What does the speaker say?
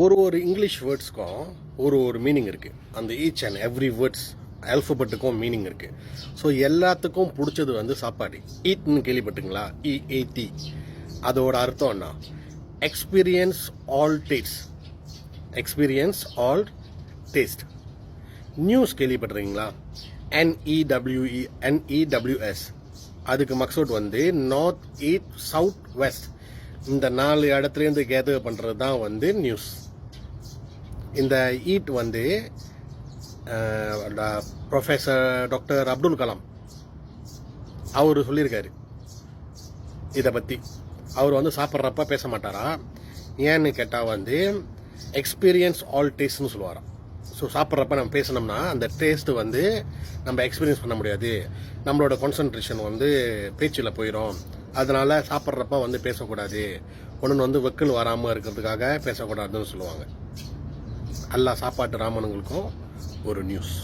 ஒரு இங்கிலீஷ் வேர்ட்ஸ்க்கும் ஒரு மீனிங் இருக்குது. அந்த ஈச் அண்ட் எவ்ரி வேர்ட்ஸ் ஆல்ஃபபெட்டுக்கும் மீனிங் இருக்குது. ஸோ எல்லாத்துக்கும் பிடிச்சது வந்து சாப்பாடு. ஈட்னு கேள்விப்பட்டுங்களா? இஏடி. அதோட அர்த்தம் என்ன? Experience all taste. Experience all taste. News கேள்விப்பட்டிருக்கீங்களா? NEWS. அதுக்கு மக்சூட் வந்து நார்த், ஈஸ்ட், சவுத், வெஸ்ட். இந்த 4 இடத்துலேருந்து கேதர் பண்ணுறது தான் வந்து நியூஸ். இந்த ஈட் வந்து ப்ரொஃபஸர் டாக்டர் அப்துல் கலாம் அவர் சொல்லியிருக்காரு இதை பற்றி. அவர் வந்து சாப்பிட்றப்ப பேச மாட்டாரா? ஏன்னு கேட்டால் வந்து எக்ஸ்பீரியன்ஸ் ஆல் டேஸ்ட்னு சொல்லுவாராம். ஸோ சாப்பிட்றப்ப நம்ம பேசினோம்னா அந்த டேஸ்ட்டு வந்து நம்ம எக்ஸ்பீரியன்ஸ் பண்ண முடியாது. நம்மளோட கான்சன்ட்ரேஷன் வந்து பேச்சில் போயிடும். அதனால சாப்பிட்றப்ப வந்து பேசக்கூடாது. ஒன்று வந்து வெக்கல் வராமல் இருக்கிறதுக்காக பேசக்கூடாதுன்னு சொல்லுவாங்க. எல்லா சாப்பாட்டு ராமனுங்களுக்கும் ஒரு நியூஸ்.